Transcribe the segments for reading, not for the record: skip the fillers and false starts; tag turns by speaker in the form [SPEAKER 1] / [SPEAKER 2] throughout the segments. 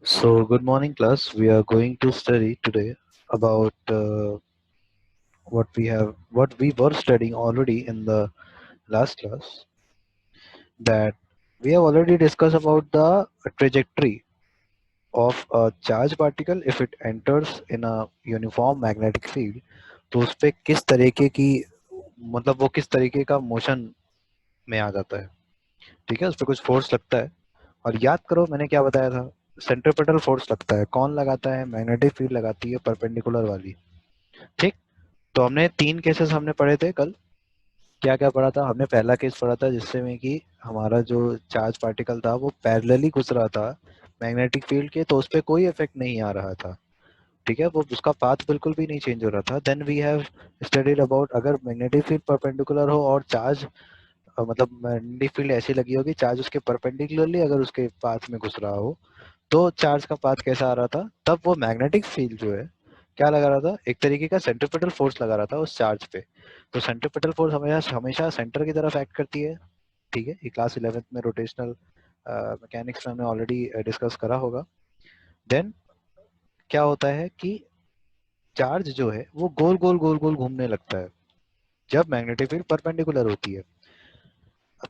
[SPEAKER 1] So, good morning, class. We are going to study today about what we were studying already in the last class. That we have already discussed about the trajectory of a charge particle if it enters in a uniform magnetic field. तो उस पे किस तरीके की मतलब वो किस तरीके का मोशन में आ जाता है, ठीक है। उस पर कुछ फोर्स लगता है और याद करो मैंने क्या बताया था। सेंट्रीपिटल फोर्स लगता है, कौन लगाता है? मैग्नेटिक फील्ड लगाती है, परपेंडिकुलर वाली। ठीक। तो हमने तीन केसेस हमने पढ़े थे कल। क्या क्या पढ़ा था हमने? पहला केस पढ़ा था जिससे में कि हमारा जो चार्ज पार्टिकल था वो पैरेलली घुस रहा था मैग्नेटिक फील्ड के, तो उस पर कोई इफेक्ट नहीं आ रहा था, ठीक है। वो उसका पाथ बिल्कुल भी नहीं चेंज हो रहा था। Then we have studied about अगर मैग्नेटिक फील्ड परपेंडिकुलर हो और चार्ज मतलब मैग्नेटिक फील्ड ऐसी लगी होगी, चार्ज उसके परपेंडिकुलरली अगर उसके पाथ में घुस रहा हो तो चार्ज का पाथ कैसा आ रहा था? तब वो मैग्नेटिक फील्ड जो है क्या लगा रहा था? एक तरीके का सेंट्रीपिटल फोर्स लगा रहा था उस चार्ज पे। तो सेंट्रीपिटल फोर्स हमेशा हमेशा सेंटर की तरफ एक्ट करती है, ठीक है। ये क्लास 11th में रोटेशनल मैकेनिक्स में हमने ऑलरेडी डिस्कस करा होगा। देन क्या होता है कि चार्ज जो है वो गोल गोल गोल गोल घूमने लगता है जब मैग्नेटिक फील्ड परपेंडिकुलर होती है।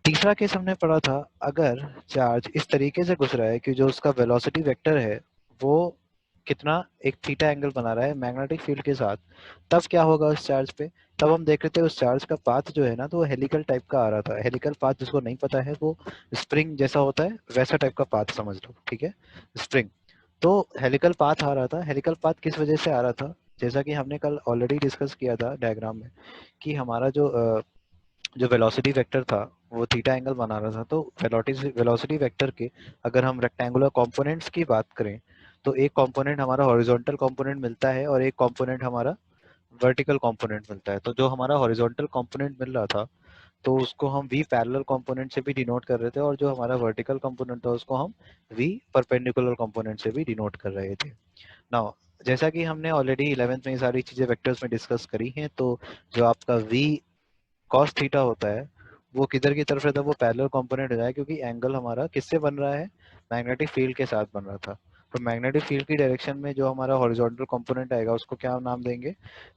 [SPEAKER 1] तीसरा केस हमने पढ़ा था, अगर चार्ज इस तरीके से घुस रहा है कि जो उसका वेलोसिटी वेक्टर है वो कितना एक थीटा एंगल बना रहा है मैग्नेटिक फील्ड के साथ, तब क्या होगा उस चार्ज पे? तब हम देख रहे थे उस चार्ज का पाथ जो है ना, तो वो हेलिकल टाइप का आ रहा था। हेलिकल पाथ जिसको नहीं पता है वो स्प्रिंग जैसा होता है वैसा टाइप का पाथ समझ लो, ठीक है। स्प्रिंग। तो हेलिकल पाथ आ रहा था। हेलिकल पाथ किस वजह से आ रहा था? जैसा कि हमने कल ऑलरेडी डिस्कस किया था डायग्राम में कि हमारा जो वेलोसिटी वेक्टर था वो थीटा एंगल बना रहा था। तो वेलोसिटी वेक्टर के अगर हम रेक्टेंगुलर कंपोनेंट्स की बात करें तो एक कंपोनेंट हमारा हॉरिजॉन्टल कंपोनेंट मिलता है और एक कंपोनेंट हमारा वर्टिकल कंपोनेंट मिलता है। तो जो हमारा हॉरिजॉन्टल कंपोनेंट मिल रहा था तो उसको हम v पैरेलल कंपोनेंट से भी डिनोट कर रहे थे, और जो हमारा वर्टिकल कंपोनेंट था उसको हम v परपेंडिकुलर कंपोनेंट से भी डिनोट कर रहे थे। नाउ जैसा कि हमने ऑलरेडी 11th में ये सारी चीजें वेक्टर्स में डिस्कस करी हैं, तो जो आपका v कॉस थीटा होता है वो किधर की तरफ रहता है? वो पैरेलल कंपोनेंट हो जाए, क्योंकि एंगल हमारा किससे बन रहा है? मैग्नेटिक फील्ड के साथ बन रहा था। तो मैग्नेटिक फील्ड की डायरेक्शन में जो हमारा हॉरिजॉन्टल कंपोनेंट आएगा उसको क्या नाम देंगे?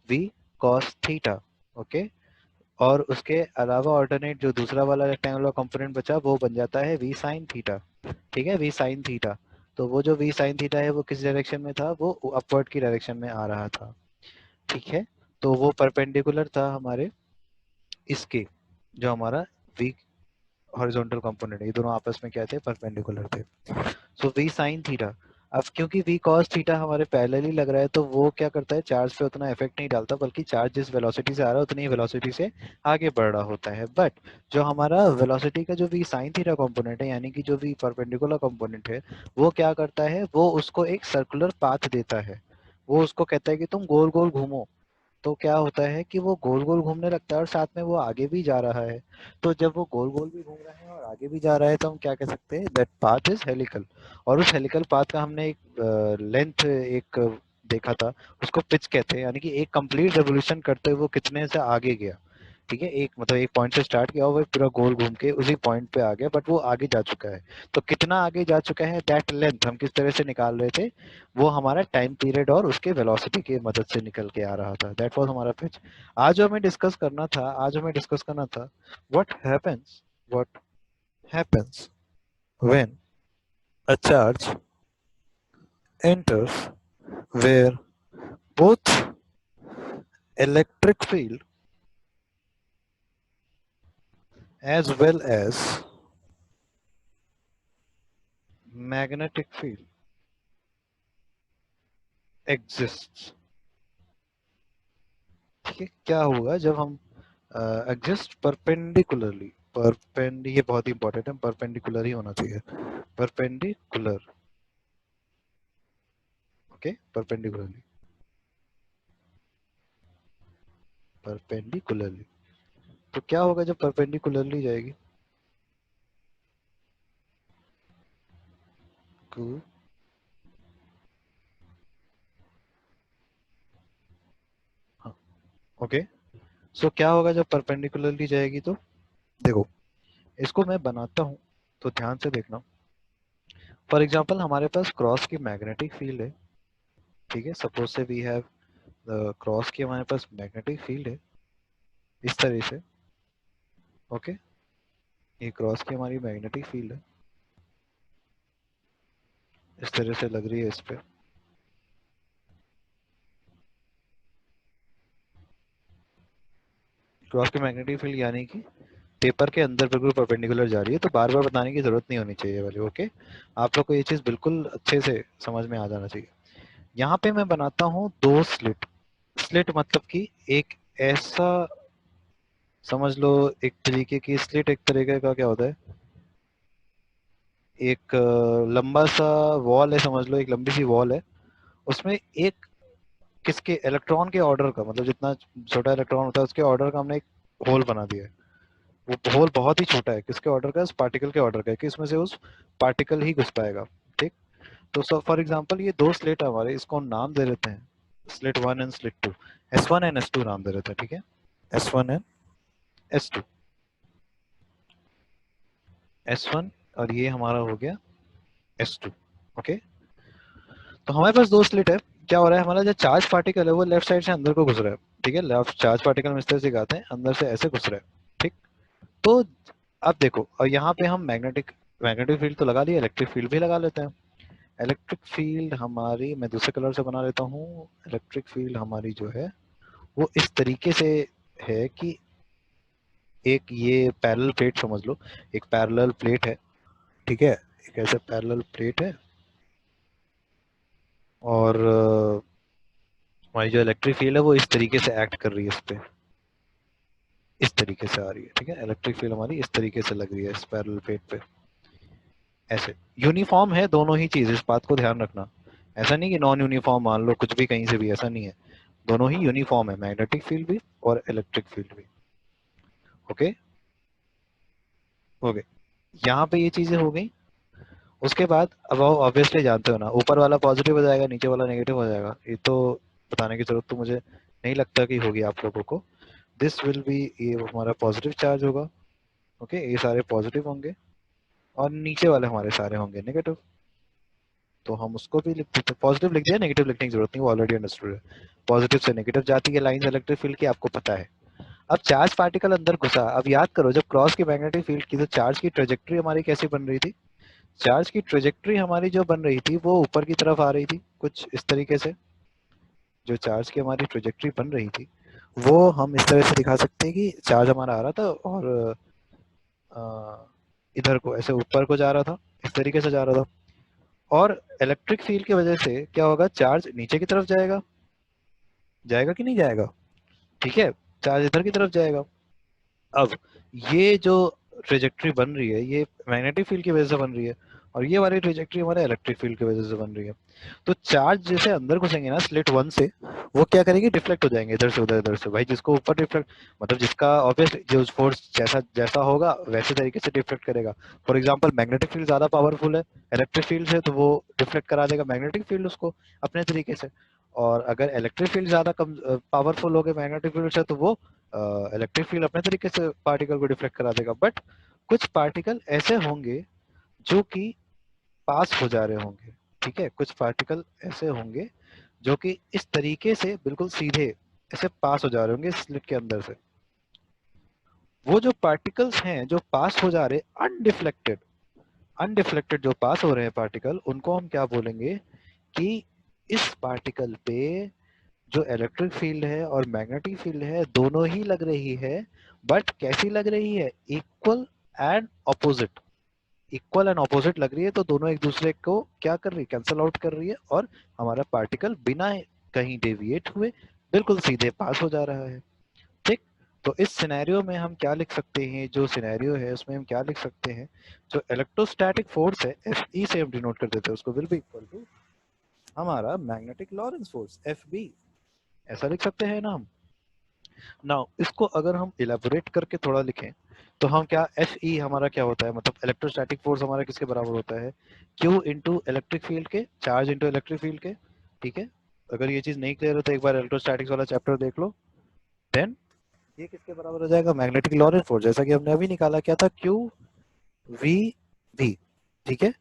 [SPEAKER 1] V cos theta. ओके। और उसके अलावा ऑल्टरनेट जो दूसरा वाला रेक्टेंगुलर कंपोनेंट बचा वो बन जाता है वी साइन थीटा, ठीक है। V sine theta. तो वो जो वी साइन थीटा है वो किस डायरेक्शन में था? वो अपवर्ड की डायरेक्शन में आ रहा था, ठीक है। तो वो परपेंडिकुलर था हमारे इसके, जो हमारा वी हॉरिजॉन्टल कंपोनेंट है, ये दोनों आपस में क्या थे? परपेंडिकुलर थे। So v sine theta. अब क्योंकि वी कॉस थीटा हमारे पैरेलली लग रहा है तो वो क्या करता है? चार्ज पे उतना इफेक्ट नहीं डालता, बल्कि चार्ज जिस वेलोसिटी से आ रहा है उतनी ही वेलोसिटी से आगे बढ़ रहा होता है। बट जो हमारा वेलोसिटी का जो वी साइन थीटा कंपोनेंट है, यानी कि जो वी परपेंडिकुलर कंपोनेंट है, वो क्या करता है? वो उसको एक सर्कुलर पाथ देता है। वो उसको कहता है कि तुम गोल गोल घूमो। तो क्या होता है कि वो गोल गोल घूमने लगता है और साथ में वो आगे भी जा रहा है। तो जब वो गोल गोल भी घूम रहा है और आगे भी जा रहा है तो हम क्या कह सकते हैं? That path is helical. और उस हेलिकल पाथ का हमने एक लेंथ एक देखा था, उसको पिच कहते हैं। यानी कि एक कंप्लीट रेवोल्यूशन करते हुए वो कितने से आगे गया, ठीक है। एक मतलब एक पॉइंट से स्टार्ट किया और वो पूरा गोल घूम के उसी पॉइंट पे आ गया, बट वो आगे जा चुका है। तो कितना आगे जा चुका है दैट लेंथ हम किस तरह से निकाल रहे थे? वो हमारा टाइम पीरियड और उसके वेलोसिटी की मदद से निकल के आ रहा था। दैट वाज हमारा पिच। आज हमें डिस्कस करना था what happens when a charge enters where both electric field as well as magnetic field exists। ठीक है। क्या होगा जब हम एग्जिस्ट परपेंडिकुलरली? ये बहुत ही इंपॉर्टेंट है, परपेंडिकुलर ही होना चाहिए। परपेंडिकुलर। ओके। परपेंडिकुलरली। परपेंडिकुलरली। तो क्या होगा जब परपेंडिकुलरली जाएगी? Cool. हाँ। ओके। सो क्या होगा जब परपेंडिकुलरली जाएगी? तो देखो इसको मैं बनाता हूं तो ध्यान से देखना। फॉर एग्जांपल हमारे पास क्रॉस की मैग्नेटिक फील्ड है, ठीक है, सपोज से वी हैव क्रॉस की हमारे पास मैग्नेटिक फील्ड है इस तरह से, ओके, ये क्रॉस की हमारी मैग्नेटिक फील्ड है, इस तरह से लग रही है इस पे। क्रॉस की मैग्नेटिक फील्ड यानी कि पेपर के अंदर बिल्कुल परपेंडिकुलर जा रही है, तो बार बार बताने की जरूरत नहीं होनी चाहिए वाली, ओके। आप लोग को ये चीज बिल्कुल अच्छे से समझ में आ जाना चाहिए। यहाँ पे मैं बनाता हूँ दो स्लिट। स्लिट मतलब कि एक ऐसा, समझ लो एक तरीके की स्लिट, एक तरीके का क्या होता है, एक लंबा सा वॉल है, समझ लो एक लंबी सी वॉल है, उसमें एक किसके इलेक्ट्रॉन के ऑर्डर का, मतलब जितना छोटा इलेक्ट्रॉन होता है उसके ऑर्डर का हमने एक होल बना दिया है। वो होल बहुत ही छोटा है, किसके ऑर्डर का, उस पार्टिकल के ऑर्डर का है कि इसमें से उस पार्टिकल ही घुस पाएगा, ठीक। तो सो फॉर एग्जांपल ये दो स्लिट है हमारे, इसको हम नाम दे देते हैं slit 1 and slit 2, S1 and S2 नाम दे देते हैं, ठीक है, S1 एंड S2, S1 और ये हमारा हो गया S2, ओके। तो हमारे पास दो स्लिट है, क्या हो रहा है, हमारा जो चार्ज पार्टिकल है वो लेफ्ट साइड से अंदर को घुस रहा है, ठीक है, लेफ्ट चार्ज पार्टिकल हम इस तरह से दिखाते हैं, अंदर से ऐसे घुस रहा है, ठीक। तो अब देखो, और यहाँ पे हम मैग्नेटिक मैग्नेटिक फील्ड तो लगा लिया, इलेक्ट्रिक फील्ड भी लगा लेते हैं। इलेक्ट्रिक फील्ड हमारी, मैं दूसरे कलर से बना लेता हूँ, इलेक्ट्रिक फील्ड हमारी जो है वो इस तरीके से है कि एक ये पैरेलल प्लेट समझ लो, एक पैरेलल प्लेट है, ठीक है, एक ऐसे पैरेलल प्लेट है, और हमारी जो इलेक्ट्रिक फील्ड है वो इस तरीके से एक्ट कर रही है इस पे, इस तरीके से आ रही है, ठीक है, इलेक्ट्रिक फील्ड हमारी इस तरीके से लग रही है इस पैरेलल प्लेट पे, ऐसे यूनिफॉर्म है दोनों ही चीज, इस बात को ध्यान रखना। ऐसा नहीं कि नॉन यूनिफॉर्म मान लो कुछ भी कहीं से भी, ऐसा नहीं है, दोनों ही यूनिफॉर्म है, मैग्नेटिक फील्ड भी और इलेक्ट्रिक फील्ड भी, ओके। हो गए, यहाँ पे ये चीजें हो गई। उसके बाद अब आप ऑब्वियसली जानते हो ना, ऊपर वाला पॉजिटिव हो जाएगा, नीचे वाला नेगेटिव हो जाएगा, ये तो बताने की जरूरत तो मुझे नहीं लगता कि होगी आप लोगों को। दिस विल बी, ये हमारा पॉजिटिव चार्ज होगा, ओके, ये सारे पॉजिटिव होंगे, और नीचे वाले हमारे सारे होंगे नेगेटिव। तो हम उसको भी लिख देते, पॉजिटिव लिख दिया, नेगेटिव लिखने की जरूरत नहीं, वो ऑलरेडी अंडरस्टूड है। पॉजिटिव से नेगेटिव जाती है लाइन इलेक्ट्रिक फील्ड की, आपको पता है। अब चार्ज पार्टिकल अंदर घुसा, अब याद करो जब क्रॉस की मैग्नेटिक फील्ड की तो चार्ज की ट्रेजेक्ट्री हमारी कैसी बन रही थी, चार्ज की ट्रेजेक्ट्री हमारी जो बन रही थी वो ऊपर की तरफ आ रही थी कुछ इस तरीके से। जो चार्ज की हमारी ट्रेजेक्ट्री बन रही थी वो हम इस तरह से दिखा सकते हैं कि चार्ज हमारा आ रहा था और इधर को ऐसे ऊपर को जा रहा था, इस तरीके से जा रहा था, और इलेक्ट्रिक फील्ड की वजह से क्या होगा, चार्ज नीचे की तरफ जाएगा, जाएगा कि नहीं जाएगा, ठीक है, चार्ज इधर की तरफ जाएगा। अब ये जो ट्रेजेक्ट्री बन रही है ये मैग्नेटिक फील्ड की वजह से बन रही है, और ये वाली ट्रेजेक्ट्री हमारे इलेक्ट्रिक फील्ड की वजह से बन रही है। तो चार्ज जैसे अंदर घुसेंगे ना स्लिट 1 से, वो क्या करेंगे, डिफ्लेक्ट हो जाएंगे इधर से उधर, इधर से, भाई जिसको ऊपर डिफ्लेक्ट, मतलब जिसका ऑब्वियसली जो फोर्स जैसा जैसा होगा वैसे तरीके से डिफ्लेक्ट करेगा। फॉर एग्जांपल मैग्नेटिक फील्ड ज्यादा पावरफुल है इलेक्ट्रिक फील्ड से, तो वो डिफ्लेक्ट करा देगा मैग्नेटिक फील्ड उसको अपने तरीके से। और अगर इलेक्ट्रिक फील्ड ज्यादा कम पावरफुल हो गए मैग्नेटिक फील्ड से, तो वो इलेक्ट्रिक फील्ड अपने तरीके से पार्टिकल को डिफ्लेक्ट करा देगा। बट कुछ पार्टिकल ऐसे होंगे जो कि पास हो जा रहे होंगे, ठीक है, कुछ पार्टिकल ऐसे होंगे जो कि इस तरीके से बिल्कुल सीधे ऐसे पास हो जा रहे होंगे स्लिट के अंदर से। वो जो पार्टिकल्स हैं जो पास हो जा रहे अनडिफ्लेक्टेड, अनडिफ्लेक्टेड जो पास हो रहे हैं पार्टिकल, उनको हम क्या बोलेंगे कि इस पार्टिकल पे जो इलेक्ट्रिक फील्ड है और मैग्नेटिक फील्ड है दोनों ही लग रही है, बट कैसी लग रही है, equal and opposite, equal and opposite लग रही है। तो दोनों एक दूसरे को क्या कर रही है, कैंसल आउट कर रही है, और हमारा पार्टिकल बिना कहीं डेविएट हुए बिल्कुल सीधे पास हो जा रहा है, ठीक। तो इस सिनेरियो में हम क्या लिख सकते हैं, जो सिनेरियो है उसमें हम क्या लिख सकते हैं, जो इलेक्ट्रोस्टैटिक फोर्स है एफ ई से हम डिनोट कर देते हैं उसको, विल बी इक्वल टू हमारा magnetic Lorentz force F B, ऐसा लिख सकते हैं ना हम। नाउ इसको अगर हम इलेबोरेट करके थोड़ा लिखें तो हम क्या, एफ ई हमारा क्या होता है, मतलब इलेक्ट्रोस्टैटिक फोर्स हमारा किसके बराबर होता है, क्यू इंटू इलेक्ट्रिक फील्ड के, चार्ज इंटू इलेक्ट्रिक फील्ड के, ठीक है। अगर ये चीज नहीं क्लियर हो तो एक बार इलेक्ट्रोस्टैटिक्स वाला चैप्टर देख लो। देन ये किसके बराबर हो जाएगा, मैग्नेटिक लॉरेंस फोर्स, जैसा कि हमने अभी निकाला क्या था, क्यू वी भी, ठीक है,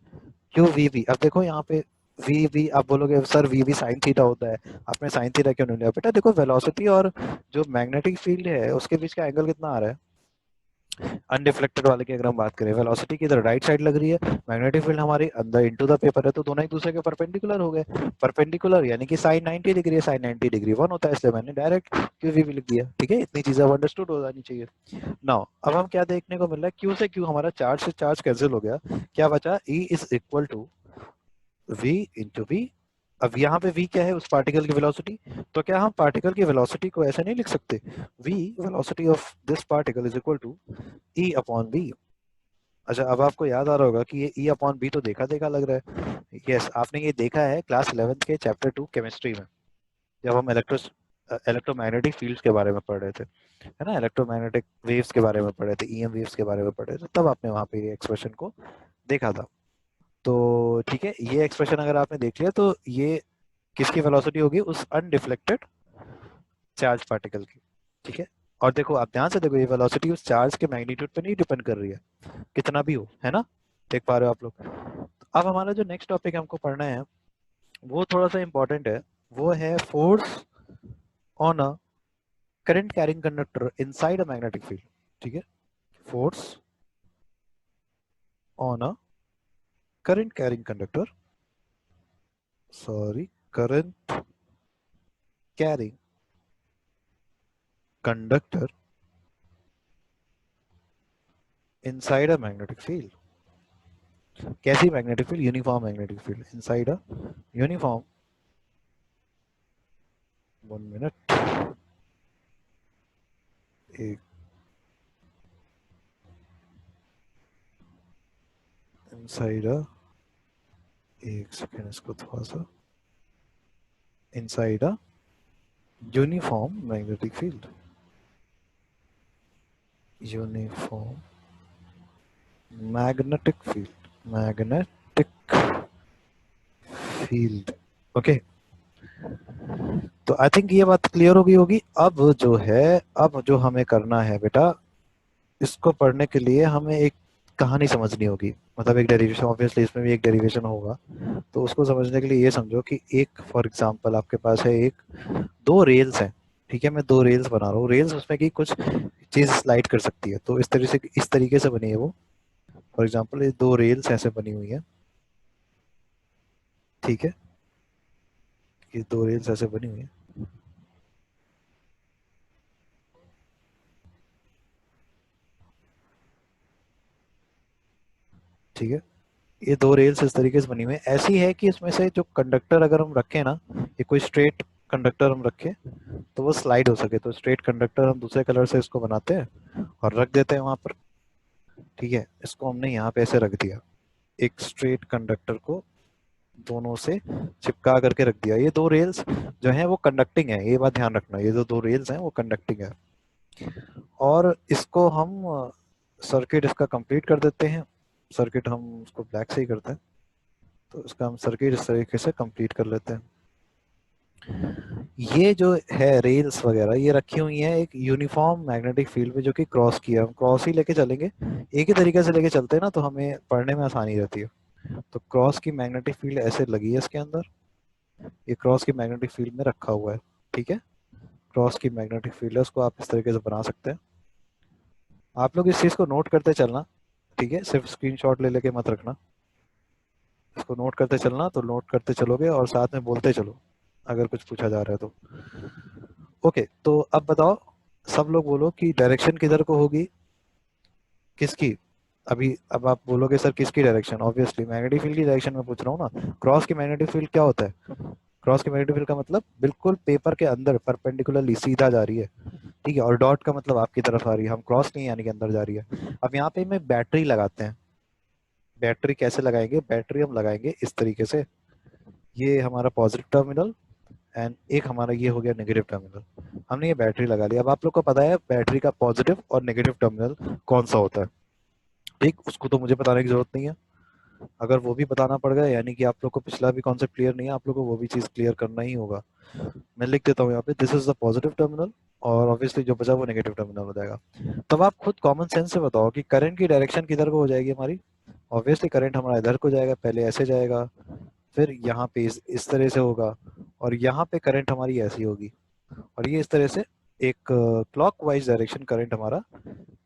[SPEAKER 1] क्यू वी वी, अब देखो यहाँ पे वी वी, आप बोलोगे sir v v sine theta होता है, आपने साइन थीटा क्यों नहीं लिया? बेटा देखो वेलोसिटी और जो मैग्नेटिक फील्ड है उसके बीच का एंगल कितना आ रहा है? अनडिफ्लेक्टेड वाले की अगर हम बात करें, वेलोसिटी की इधर राइट साइड लग रही है, मैग्नेटिक फील्ड हमारी अंदर इनटू द पेपर है, तो दोनों एक दूसरे के परपेंडिकुलर हो गए। परपेंडिकुलर यानी कि साइन 90 डिग्री है, साइन 90 डिग्री 1 होता है, इसलिए मैंने डायरेक्ट क्यू वी लिख दिया। ठीक है, इतनी चीजें अब अंडरस्टूड हो जानी चाहिए। नाउ अब हम क्या देखने को मिल रहा है, क्यू से क्यू हमारा चार्ज से चार्ज कैंसिल हो गया, क्या बचा? E is equal to v into v. अब यहाँ पे v क्या है? उस पार्टिकल की वेलोसिटी। तो क्या हम पार्टिकल की वेलोसिटी को ऐसे नहीं लिख सकते, v velocity of this particle is equal to e upon v? अच्छा, अब आपको याद आ रहा होगा कि ये e अपॉन b तो देखा देखा लग रहा है। यस, आपने ये देखा है क्लास 11th के चैप्टर 2 केमिस्ट्री में, जब हम इलेक्ट्रोमैग्नेटिक फील्ड्स के बारे में पढ़ रहे थे, है ना, इलेक्ट्रोमैग्नेटिक वेव्स के बारे में पढ़ रहे थे, ईएम वेव्स के बारे में पढ़ रहे थे, तब आपने वहां पे ये एक्सप्रेशन को देखा था। तो ठीक है, ये एक्सप्रेशन अगर आपने देख लिया तो ये किसकी वेलोसिटी होगी? उस अनडिफ्लेक्टेड चार्ज पार्टिकल की। ठीक है, और देखो आप ध्यान से देखो, ये वेलोसिटी उस चार्ज के मैग्नीट्यूड पे नहीं डिपेंड कर रही है, कितना भी हो, है ना, देख पा रहे हो आप लोग। अब हमारा जो नेक्स्ट टॉपिक हमको पढ़ना है वो थोड़ा सा इंपॉर्टेंट है, वो है force on a current carrying conductor inside a magnetic field. ठीक है, force on a current carrying conductor, sorry, current carrying conductor inside a magnetic field. कैसी magnetic field? Uniform magnetic field inside a uniform, 1 minute, एक inside a, एक second इसको थोड़ा सा, inside a uniform magnetic field, uniform magnetic field, magnetic field. Okay, तो I think ये बात clear हो गई होगी। अब जो है, अब जो हमें करना है बेटा, इसको पढ़ने के लिए हमें एक कहानी समझनी होगी, मतलब एक डेरिवेशन, ऑब्वियसली इसमें भी एक डेरिवेशन होगा। तो उसको समझने के लिए ये समझो कि एक, फॉर एग्जांपल आपके पास है एक, दो रेल्स हैं। ठीक है, मैं दो रेल्स बना रहा हूँ, रेल्स उसमें की कुछ चीज स्लाइड कर सकती है, तो इस तरीके से बनी है वो। फॉर एग्जांपल ये दो रेल्स ऐसे बनी हुई है। ठीक है, ये दो रेल्स ऐसे बनी हुई है। ठीक है, ये दो रेल्स इस तरीके से बनी हुई है, ऐसी है कि इसमें से जो कंडक्टर अगर हम रखें ना, ये कोई स्ट्रेट कंडक्टर हम रखें तो वो स्लाइड हो सके, तो स्ट्रेट कंडक्टर हम दूसरे कलर से इसको बनाते हैं और रख देते हैं वहां पर। ठीक है, इसको हमने यहाँ पे ऐसे रख दिया, एक स्ट्रेट कंडक्टर को दोनों से चिपका करके रख दिया। ये दो रेल्स जो हैं वो कंडक्टिंग है, ये बात ध्यान रखना, ये जो दो रेल्स हैं वो कंडक्टिंग है। और इसको हम सर्किट इसका कंप्लीट कर देते हैं। सर्किट हम उसको ब्लैक से ही करते हैं, तो इसका हम सर्किट इस तरीके से कंप्लीट कर लेते हैं। ये जो है रेल्स वगैरह ये रखी हुई है एक यूनिफॉर्म मैग्नेटिक फील्ड में, जो कि क्रॉस की है, हम क्रॉस ही लेके चलेंगे, एक ही तरीके से लेके चलते हैं ना, तो हमें पढ़ने में आसानी रहती है। तो क्रॉस की मैग्नेटिक फील्ड ऐसे लगी है इसके अंदर, ये क्रॉस की मैग्नेटिक फील्ड में रखा हुआ है। ठीक है, क्रॉस की मैग्नेटिक फील्ड है, उसको आप इस तरीके से बना सकते हैं। आप लोग इस चीज को नोट करते चलना, ठीक है, सिर्फ स्क्रीनशॉट ले लेके मत रखना, इसको नोट करते चलना, तो नोट करते चलोगे और साथ में बोलते चलो अगर कुछ पूछा जा रहा है तो। ओके, तो अब बताओ, सब लोग बोलो कि डायरेक्शन किधर को होगी, किसकी? अभी अब आप बोलोगे सर किसकी डायरेक्शन, ऑब्वियसली मैग्नेटिक फील्ड की डायरेक्शन में पूछ रहा हूँ ना। क्रॉस की मैग्नेटिक फील्ड क्या होता है? क्रॉस की मैग्नेटिक फील्ड का मतलब बिल्कुल पेपर के अंदर परपेंडिकुलरली सीधा जा रही है। ठीक है, और डॉट का मतलब आपकी तरफ आ रही है, हम क्रॉस नहीं यानी कि अंदर जा रही है। अब यहाँ पे मैं बैटरी लगाते हैं, बैटरी कैसे लगाएंगे? बैटरी हम लगाएंगे इस तरीके से, ये हमारा पॉजिटिव टर्मिनल एंड एक हमारा ये हो गया नेगेटिव टर्मिनल। हमने ये बैटरी लगा लिया। अब आप लोग को पता है बैटरी का पॉजिटिव और नेगेटिव टर्मिनल कौन सा होता है? ठीक, उसको तो मुझे बताने की जरूरत नहीं है। अगर वो भी बताना पड़ गया यानी कि आप लोग को पिछला भी कॉन्सेप्ट क्लियर नहीं है, आप लोग को वो भी चीज क्लियर करना ही होगा। मैं लिख देता हूँ यहाँ पे, this is the positive terminal, और ऑब्वियसली जो बचा वो नेगेटिव टर्मिनल हो जाएगा। तब आप खुद कॉमन सेंस से बताओ कि करंट की डायरेक्शन किधर को हो जाएगी हमारी? ऑब्वियसली करंट हमारा इधर को जाएगा, पहले ऐसे जाएगा, फिर यहाँ पे इस तरह से होगा, और यहाँ पे करंट हमारी ऐसी होगी, और ये इस तरह से एक क्लॉकवाइज डायरेक्शन करंट हमारा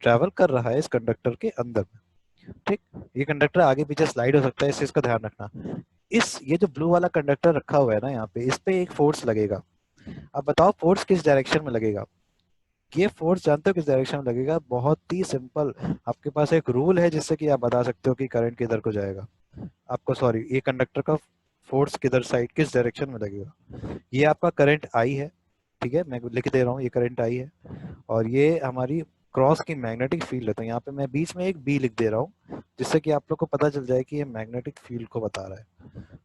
[SPEAKER 1] ट्रैवल कर रहा है इस कंडक्टर के अंदर में। ठीक, ये कंडक्टर आगे पीछे स्लाइड हो सकता है, इस चीज का ध्यान रखना। ये जो ब्लू वाला कंडक्टर रखा हुआ है ना यहाँ पे, इस पे एक फोर्स लगेगा। अब बताओ फोर्स किस डायरेक्शन में लगेगा? ये फोर्स जानते हो किस डायरेक्शन में लगेगा? बहुत ही सिंपल, आपके पास एक रूल है जिससे कि आप बता सकते हो कि करंट किधर को जाएगा। आपको सॉरी, ये कंडक्टर का फोर्स किधर साइड किस डायरेक्शन में लगेगा। ये आपका करंट आई है, ठीक है, मैं लिख दे रहा हूँ, ये करंट आई है, और ये हमारी क्रॉस की मैग्नेटिक फील्ड है। तो यहाँ पे मैं बीच में एक बी लिख दे रहा हूँ, जिससे कि आप लोग को पता चल जाए कि ये मैग्नेटिक फील्ड को बता रहा है।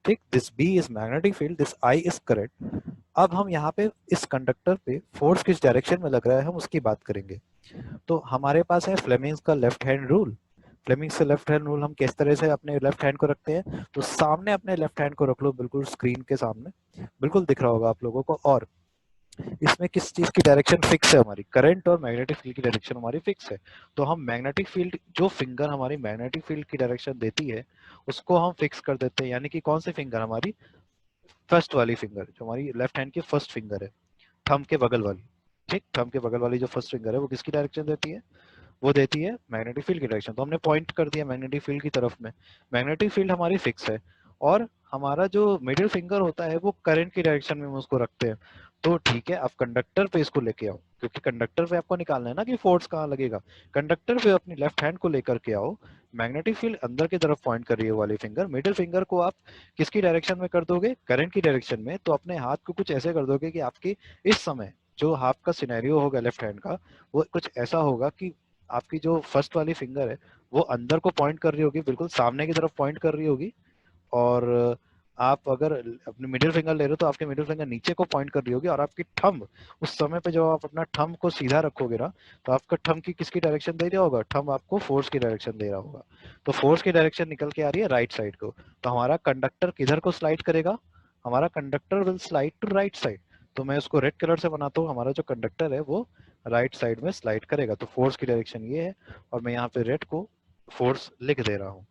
[SPEAKER 1] ठीक, this B is magnetic field, this I is current. अब हम यहाँ पे इस कंडक्टर पे फोर्स किस डायरेक्शन में लग रहा है हम उसकी बात करेंगे। तो हमारे पास है फ्लेमिंग्स का लेफ्ट हैंड रूल। फ्लेमिंग्स का लेफ्ट हैंड रूल हम किस तरह से अपने लेफ्ट हैंड को रखते हैं? तो सामने अपने लेफ्ट हैंड को रख लो, बिल्कुल स्क्रीन के सामने, बिल्कुल दिख रहा होगा आप लोगों को। और इसमें किस चीज की डायरेक्शन फिक्स है? हमारी करंट और मैग्नेटिक फील्ड की डायरेक्शन हमारी फिक्स है। तो हम मैग्नेटिक फील्ड, जो फिंगर हमारी मैग्नेटिक फील्ड की डायरेक्शन देती है, उसको हम फिक्स कर देते हैं। यानी कि कौन सी फिंगर? हमारी फर्स्ट वाली फिंगर, जो हमारी लेफ्ट हैंड की फर्स्ट फिंगर है, थंब के बगल वाली। ठीक, थंब के बगल वाली जो फर्स्ट फिंगर है वो किसकी डायरेक्शन देती है? वो देती है मैग्नेटिक फील्ड की डायरेक्शन। तो हमने पॉइंट कर दिया मैग्नेटिक फील्ड की तरफ में, मैग्नेटिक फील्ड हमारी फिक्स है। और हमारा जो मिडिल फिंगर होता है वो करंट की डायरेक्शन में हम उसको रखते हैं। तो ठीक है, आप कंडक्टर पे इसको लेके आओ, क्योंकि कंडक्टर पे आपको निकालना है ना कि फोर्स कहाँ लगेगा। कंडक्टर पे अपनी लेफ्ट हैंड को लेकर के आओ, मैग्नेटिक फील्ड अंदर की तरफ पॉइंट कर रही है वाली फिंगर, मिडिल फिंगर को आप किसकी डायरेक्शन में कर दोगे? करंट की डायरेक्शन में। तो अपने हाथ को कुछ ऐसे कर दोगे कि आपकी इस समय जो हाथ का सिनेरियो होगा लेफ्ट हैंड का, वो कुछ ऐसा होगा कि आपकी जो फर्स्ट वाली फिंगर है वो अंदर को पॉइंट कर रही होगी, बिल्कुल सामने की तरफ पॉइंट कर रही होगी। और आप अगर अपने मिडिल फिंगर ले रहे हो तो आपके मिडिल फिंगर नीचे को पॉइंट कर रही होगी, और आपकी थंब उस समय पे जब आप अपना थंब को सीधा रखोगे ना, तो आपका थंब की किसकी डायरेक्शन दे रहा होगा? थंब आपको फोर्स की डायरेक्शन दे रहा होगा। तो फोर्स की डायरेक्शन निकल के आ रही है राइट साइड को। तो हमारा कंडक्टर किधर को स्लाइड करेगा? हमारा conductor will slide to right side. तो मैं उसको रेड कलर से बनाता हूँ, हमारा जो कंडक्टर है वो राइट साइड में स्लाइड करेगा। तो फोर्स की डायरेक्शन ये है, और मैं यहाँ पे रेड को फोर्स लिख दे रहा हूँ,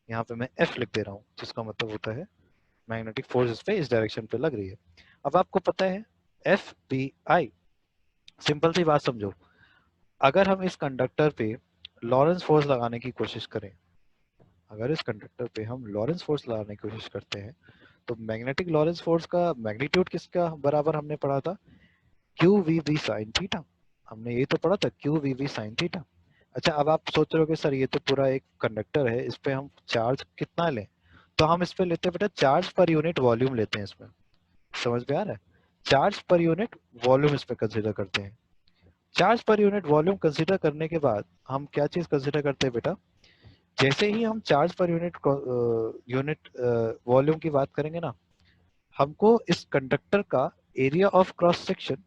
[SPEAKER 1] यहाँ पे मैं एफ लिख दे रहा हूँ, जिसका मतलब होता है मैग्नेटिक फोर्स इस पे इस डायरेक्शन पे लग रही है। अब आपको पता है एफ बी आई, सिंपल सी बात समझो। अगर हम इस कंडक्टर पे लॉरेंस फोर्स लगाने की कोशिश करें, अगर इस कंडक्टर पे हम लॉरेंस फोर्स लगाने की कोशिश करते हैं, तो मैग्नेटिक लॉरेंस फोर्स का मैग्नीट्यूड किसका बराबर हमने पढ़ा था? Q v B sine theta. हमने ये तो पढ़ा था, q v B sine theta. अच्छा, अब आप सोच रहे हो कि सर ये तो पूरा एक कंडक्टर है, इस पे हम चार्ज कितना लें? तो हम इस पे लेते हैं बेटा चार्ज पर यूनिट वॉल्यूम लेते हैं इसमें। समझ में आ रहा है? चार्ज पर यूनिट वॉल्यूम इस पे कंसिडर करते हैं। चार्ज पर यूनिट वॉल्यूम कंसिडर करने के बाद हम क्या चीज कंसिडर करते हैं बेटा? जैसे ही हम चार्ज पर यूनिट यूनिट वॉल्यूम की बात करेंगे ना, हमको इस कंडक्टर का एरिया ऑफ क्रॉस सेक्शन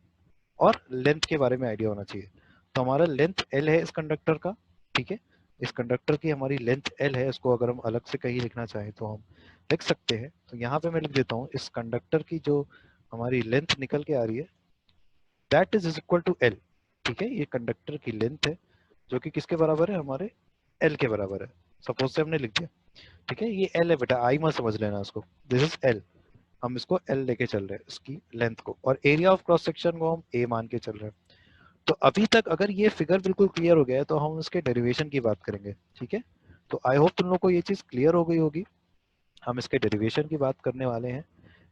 [SPEAKER 1] और लेंथ के बारे में आइडिया होना चाहिए। तो हमारा लेंथ एल है इस कंडक्टर का, ठीक है, इस कंडक्टर की हमारी लेंथ एल है। इसको अगर हम अलग से कहीं लिखना चाहें तो हम लिख सकते हैं। तो यहाँ पे मैं लिख देता हूँ, इस कंडक्टर की जो हमारी लेंथ निकल के आ रही है, that is equal to L. ठीक है, ये कंडक्टर की लेंथ है, जो कि किसके बराबर है? हमारे एल के बराबर है। सपोज से हमने लिख दिया, ठीक है, ये एल है बेटा, आई मत समझ लेना इसको, दिस इज एल। हम इसको एल लेके चल रहे हैं इसकी लेंथ को, और एरिया ऑफ क्रॉस सेक्शन को हम ए मान के चल रहे हैं। तो अभी तक अगर ये फिगर बिल्कुल क्लियर हो गया है तो हम उसके डेरिवेशन की बात करेंगे। ठीक है, तो आई होप तुम लोग को ये चीज क्लियर हो गई होगी। हम इसके डेरिवेशन की बात करने वाले हैं।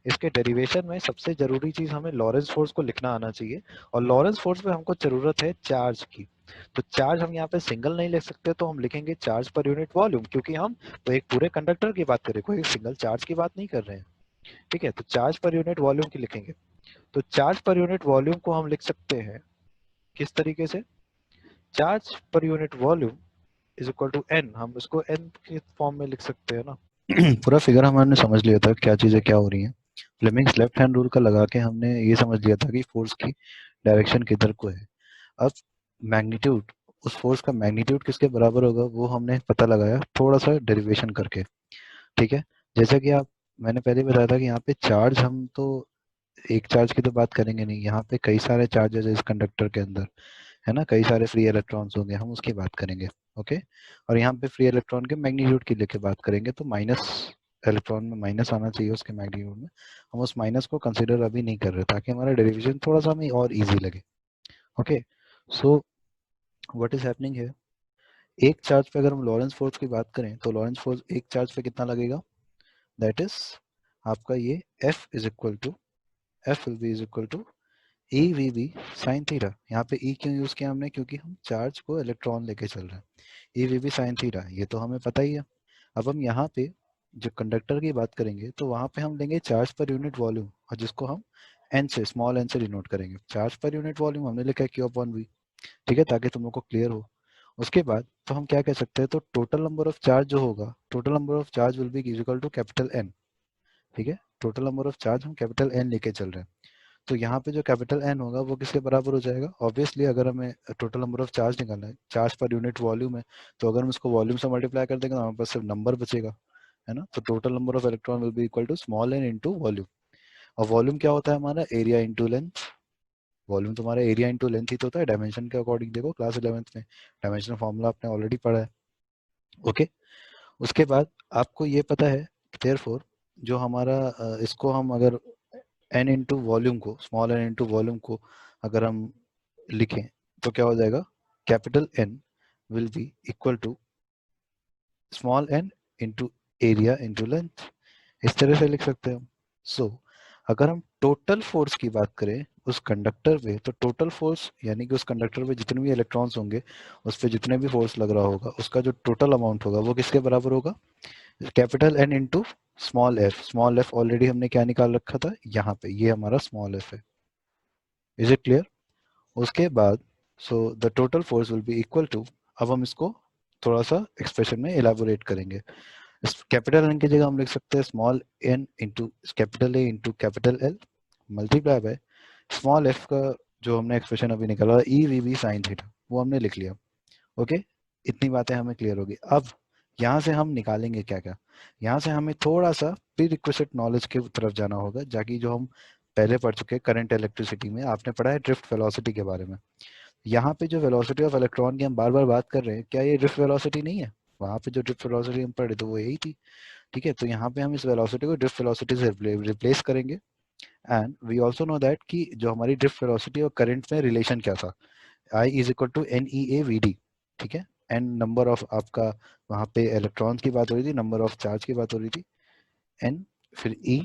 [SPEAKER 1] इसके डेरिवेशन में सबसे जरूरी चीज हमें लॉरेंस फोर्स को लिखना आना चाहिए, और लॉरेंस फोर्स में हमको जरूरत है चार्ज की। तो चार्ज हम यहाँ पे सिंगल नहीं लिख सकते, तो हम लिखेंगे चार्ज पर यूनिट वॉल्यूम, क्योंकि हम तो एक पूरे कंडक्टर की बात करें, कोई सिंगल चार्ज की बात नहीं कर रहे हैं। ठीक है, तो चार्ज पर यूनिट वॉल्यूम की लिखेंगे। तो चार्ज पर यूनिट वॉल्यूम को हम लिख सकते हैं किस तरीके से? चार्ज पर unit volume is equal to n, हम इसको एन के फॉर्म में लिख सकते हैं ना। पूरा फिगर हमने समझ लिया था क्या चीजें क्या हो रही हैं। फ्लेमिंग्स लेफ्ट हैंड रूल का लगा के हमने ये समझ लिया था कि फोर्स की डायरेक्शन किधर को है। अब मैग्नीट्यूड, उस फोर्स का मैग्नीट्यूड किसके बराबर होगा वो हमने पता लगाया थोड़ा सा डेरिवेशन करके। ठीक है, जैसा कि आप, मैंने पहले ही बताया था कि यहाँ पे चार्ज, हम तो एक चार्ज की तो बात करेंगे नहीं, यहाँ पे कई सारे चार्जेस है इस कंडक्टर के अंदर, है ना, कई सारे फ्री इलेक्ट्रॉन्स होंगे, हम उसकी बात करेंगे। ओके। और यहाँ पे फ्री इलेक्ट्रॉन के मैग्नीट्यूड की लेके बात करेंगे, तो माइनस इलेक्ट्रॉन में माइनस आना चाहिए उसके मैग्नीट्यूड में, हम उस माइनस को कंसिडर अभी नहीं कर रहे ताकि हमारा डेरिवेशन थोड़ा सा हमें और इजी लगे। Okay, so what is happening है, एक चार्ज पे अगर हम लॉरेंस फोर्स की बात करें तो लॉरेंस फोर्स एक चार्ज पे कितना लगेगा, दैट इज आपका ये F is equal to F will be is equal to e v B sine theta. यहाँ पे ई क्यों यूज किया हमने, क्योंकि हम चार्ज को इलेक्ट्रॉन लेके चल रहे हैं। E v B sine theta ये तो हमें पता ही है। अब हम यहाँ पे जो कंडक्टर की बात करेंगे तो वहाँ पे हम लेंगे चार्ज पर यूनिट वॉल्यूम, और जिसको हम एन से, स्मॉल एन से डिनोट करेंगे। चार्ज पर यूनिट वॉल्यूम हमने लिखा है क्यू अपॉन वी, ठीक है, ताकि तुम लोग को क्लियर हो। उसके बाद तो हम क्या कह सकते हैं, तो टोटल नंबर ऑफ चार्ज जो होगा, total number of charge will be equal to capital N, ठीक है। टोटल नंबर ऑफ चार्ज हम कैपिटल एन लेके चल रहे हैं, तो यहाँ पे जो कैपिटल एन होगा वो किसके बराबर हो जाएगा, ऑब्वियसली अगर हमें टोटल नंबर ऑफ चार्ज निकालना है, चार्ज पर यूनिट वॉल्यूम है, तो अगर हम इसको वॉल्यूम से मल्टीप्लाई कर देंगे तो हमारे पास सिर्फ नंबर बचेगा, है ना। तो total number of electron will be equal to small n into volume. और वॉल्यूम क्या होता है हमारा, एरिया इंटू लेंथ। वॉल्यूम तुम्हारा एरिया इंटू लेंथ ही तो होता है डायमेंशन के अकॉर्डिंग, देखो क्लास 11th में डायमेंशन फॉर्मूला आपने ऑलरेडी पढ़ा है। ओके, उसके बाद आपको ये पता है देयरफॉर जो हमारा इसको हम अगर एन इंटू वॉल्यूम को, स्मॉल एन इंटू वॉल्यूम को अगर हम लिखें तो क्या हो जाएगा, capital N will be equal to small n into area into length, इस तरह से लिख सकते हैं हम। सो अगर हम टोटल फोर्स की बात करें उस कंडक्टर पे, तो टोटल फोर्स यानी कि उस कंडक्टर पे जितने भी इलेक्ट्रॉन्स होंगे, उस पे जितने भी फोर्स लग रहा होगा, उसका जो टोटल अमाउंट होगा वो किसके बराबर होगा, capital N into small f. Small f already हमने क्या निकाल रखा था यहाँ पे, ये हमारा स्मॉल एफ है। Is it clear. उसके बाद so the total force will be equal to, अब हम इसको थोड़ा सा एक्सप्रेशन में इलेबोरेट करेंगे। इस कैपिटल एन की जगह हम लिख सकते हैं small n into capital A into capital L multiply by small f का जो हमने एक्सप्रेशन अभी निकाला e v B sine theta, वो हमने लिख लिया। ओके, इतनी बातें हमें क्लियर होगी। अब यहाँ से हम निकालेंगे क्या क्या, यहाँ से हमें थोड़ा सा प्री रिक्विजिट नॉलेज की तरफ जाना होगा, जाकि जो हम पहले पढ़ चुके हैं करंट इलेक्ट्रिसिटी में, आपने पढ़ा है ड्रिफ्ट वेलोसिटी के बारे में। यहाँ पे जो वेलोसिटी ऑफ इलेक्ट्रॉन की हम बार बार बात कर रहे हैं, क्या ये ड्रिफ्ट वेलोसिटी नहीं है, वहां पे जो ड्रिफ्ट वेलोसिटी हम पढ़े तो वो यही थी, ठीक है। तो यहाँ पे हम इस वेलोसिटी को ड्रिफ्ट वेलोसिटी से रिप्लेस करेंगे। And we also know that कि जो हमारी ड्रिफ्ट वेलोसिटी और करंट में रिलेशन क्या था, I is equal to n e A v d, ठीक है। एन नंबर ऑफ आपका वहां पे इलेक्ट्रॉन्स की बात हो रही थी, नंबर ऑफ चार्ज की बात हो रही थी, एन फिर e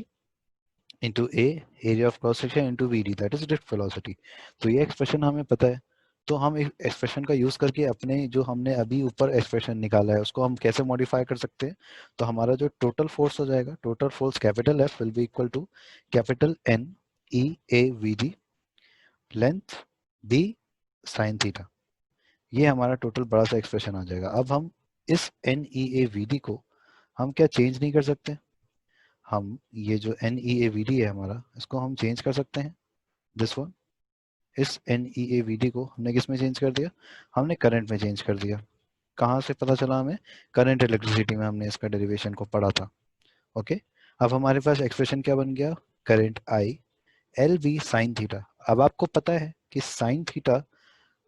[SPEAKER 1] into A area of cross section into v d, that is drift velocity. तो ये एक्सप्रेशन हमें पता है, तो हम इस एक्सप्रेशन का यूज करके अपने जो हमने अभी ऊपर एक्सप्रेशन निकाला है उसको हम कैसे मॉडिफाई कर सकते हैं। तो हमारा जो टोटल फोर्स हो जाएगा, total force capital F will be equal to capital N e A v d length B sine theta, ये हमारा टोटल बड़ा सा एक्सप्रेशन आ जाएगा। अब हम इस n e A v d को हम क्या चेंज नहीं कर सकते, हम ये जो n e A v d है हमारा, इसको हम चेंज कर सकते हैं, दिस वन। इस n e A v d को हमने किस में चेंज कर दिया, हमने करंट में चेंज कर दिया। कहाँ से पता चला हमें, करंट इलेक्ट्रिसिटी में हमने इसका डेरिवेशन को पढ़ा था। ओके, अब हमारे पास एक्सप्रेशन क्या बन गया, current I L B sine theta. अब आपको पता है कि साइन थीटा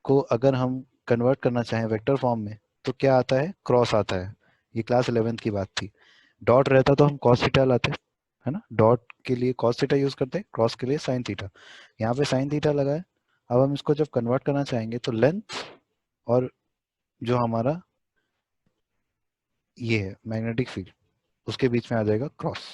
[SPEAKER 1] को अगर हम कन्वर्ट करना चाहें वेक्टर फॉर्म में तो क्या आता है, क्रॉस आता है। ये क्लास 11th की बात थी। डॉट रहता तो हम कॉस थीटा लाते, है ना, डॉट के लिए कॉस थीटा यूज करते हैं, क्रॉस के लिए साइन थीटा। यहाँ पे साइन थीटा लगा है। अब हम इसको जब कन्वर्ट करना चाहेंगे तो लेंथ और जो हमारा ये है मैग्नेटिक फील्ड, उसके बीच में आ जाएगा क्रॉस।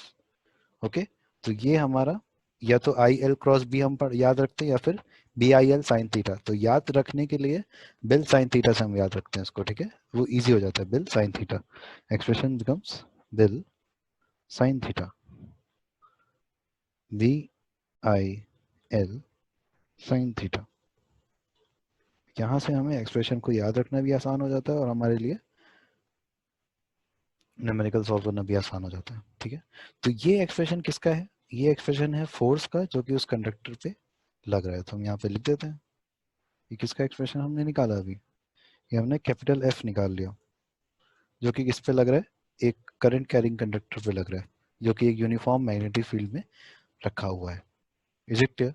[SPEAKER 1] ओके, तो ये हमारा या तो आई एल क्रॉस बी हम याद रखते हैं, या फिर B I L sine theta. तो याद रखने के लिए बिल साइन थीटा से हम याद रखते हैं इसको, ठीक है, वो इजी हो जाता है, BIL sine theta. Expression becomes BIL sine theta, B I L sine theta. यहाँ से हमें एक्सप्रेशन को याद रखना भी आसान हो जाता है और हमारे लिए न्यूमेरिकल सॉल्व करना भी आसान हो जाता है, ठीक है। तो ये एक्सप्रेशन किसका है, ये एक्सप्रेशन है फोर्स का जो कि उस कंडक्टर पे लग रहा है। तो हम यहाँ पे लिख देते हैं, ये किसका एक्सप्रेशन हमने निकाला अभी, ये हमने कैपिटल एफ निकाल लिया, जो कि किस पे लग रहा है, एक करंट कैरिंग कंडक्टर पे लग रहा है, जो कि एक यूनिफॉर्म मैग्नेटिक फील्ड में रखा हुआ है। Is it clear.